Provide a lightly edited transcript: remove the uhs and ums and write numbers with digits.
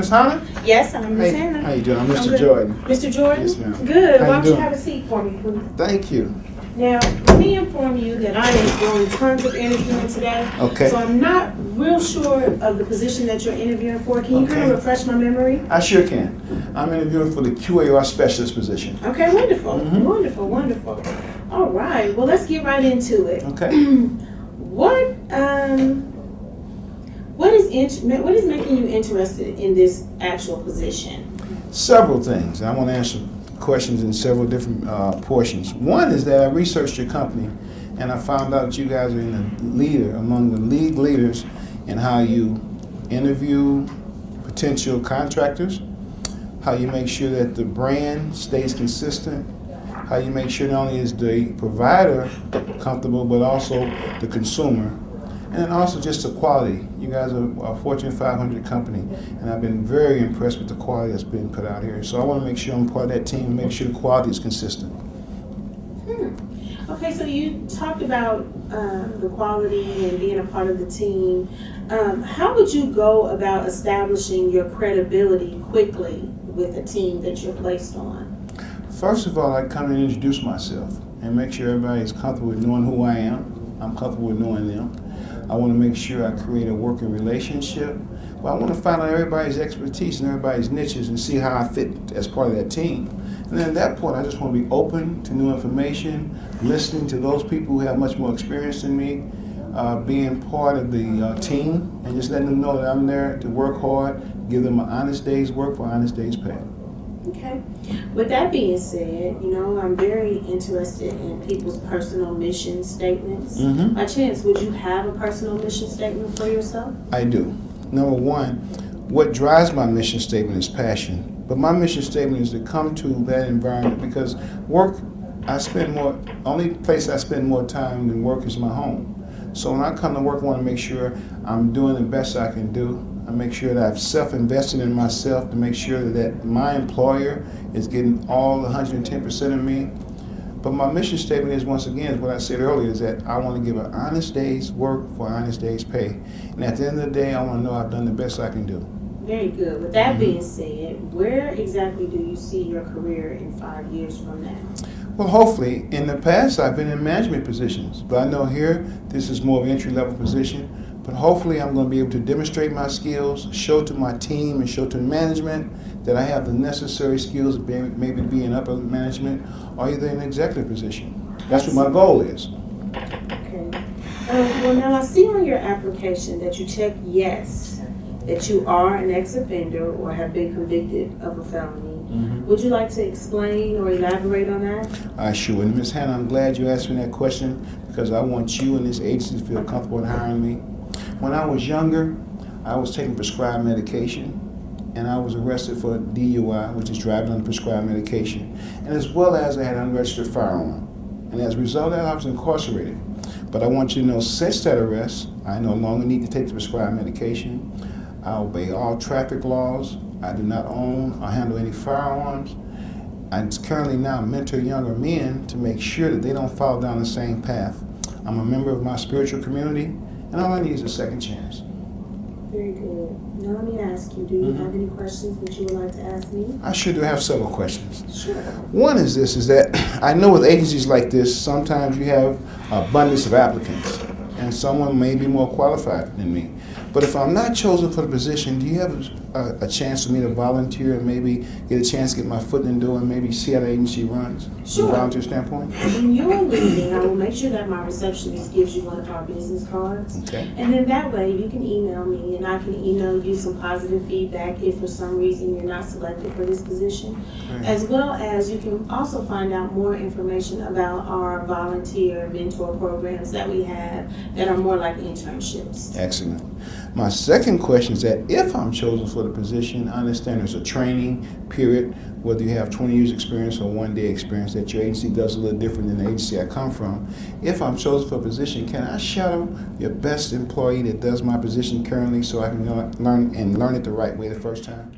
Miss Hannah? Yes, I'm Miss Hannah. How you doing? I'm Mr. good. Jordan. Mr. Jordan? Yes, ma'am. Good. How Why you don't you doing? have a seat for me, please? Thank you. Now, let me inform you that I am doing tons of interviewing today. Okay. So I'm not real sure of the position that you're interviewing for. Can you kind of refresh my memory? I sure can. I'm interviewing for the QAR specialist position. Okay, wonderful. Wonderful, wonderful. All right. Well, let's get right into it. Okay. What is making you interested in this actual position? Several things. I want to answer questions in several different portions. One is that I researched your company and I found out that you guys are among the league leaders in how you interview potential contractors, how you make sure that the brand stays consistent, how you make sure not only is the provider comfortable but also the consumer, and then also just the quality. You guys are a Fortune 500 company, and I've been very impressed with the quality that's been put out here. So I want to make sure I'm part of that team and make sure the quality is consistent. Okay, so you talked about the quality and being a part of the team. How would you go about establishing your credibility quickly with a team that you're placed on? First of all, I come and introduce myself and make sure everybody is comfortable with knowing who I am. I'm comfortable with knowing them. I want to make sure I create a working relationship. But I want to find out everybody's expertise and everybody's niches and see how I fit as part of that team. And then at that point, I just want to be open to new information, listening to those people who have much more experience than me, being part of the team, and just letting them know that I'm there to work hard, give them an honest day's work for an honest day's pay. Okay. With that being said, I'm very interested in people's personal mission statements. By chance, would you have a personal mission statement for yourself? I do. Number one, what drives my mission statement is passion. But my mission statement is to come to that environment because only place I spend more time than work is my home. So when I come to work, I want to make sure I'm doing the best I can do. I make sure that I've self-invested in myself to make sure that my employer is getting all 110% of me. But my mission statement is, once again, what I said earlier, is that I want to give an honest day's work for an honest day's pay. And at the end of the day, I want to know I've done the best I can do. Very good. With that being said, where exactly do you see your career in 5 years from now? Well, hopefully. In the past, I've been in management positions. But I know here, this is more of an entry-level position. But hopefully I'm going to be able to demonstrate my skills, show to my team and show to management that I have the necessary skills to maybe be in upper management or either in an executive position. That's what my goal is. Okay. Well, now I see on your application that you check yes, that you are an ex-offender or have been convicted of a felony. Would you like to explain or elaborate on that? I sure would. Ms. Hannah, I'm glad you asked me that question because I want you and this agency to feel comfortable in hiring me. When I was younger, I was taking prescribed medication, and I was arrested for DUI, which is driving under prescribed medication, and as well as I had an unregistered firearm. And as a result of that, I was incarcerated. But I want you to know, since that arrest, I no longer need to take the prescribed medication. I obey all traffic laws. I do not own or handle any firearms. I currently now mentor younger men to make sure that they don't fall down the same path. I'm a member of my spiritual community, and all I need is a second chance. Very good. Now let me ask you, do you have any questions that you would like to ask me? I sure do have several questions. Sure. One is this, is that I know with agencies like this, sometimes you have an abundance of applicants, and someone may be more qualified than me. But if I'm not chosen for the position, do you have a chance for me to volunteer and maybe get a chance to get my foot in the door and maybe see how the agency runs Sure. from a volunteer standpoint? When you're leaving, I will make sure that my receptionist gives you one of our business cards. Okay. And then that way you can email me and I can email you some positive feedback if for some reason you're not selected for this position. Right. As well as you can also find out more information about our volunteer mentor programs that we have that are more like internships. Excellent. My second question is that if I'm chosen for the position, I understand there's a training period, whether you have 20 years experience or 1 day experience, that your agency does a little different than the agency I come from. If I'm chosen for a position, can I shadow your best employee that does my position currently so I can learn it the right way the first time?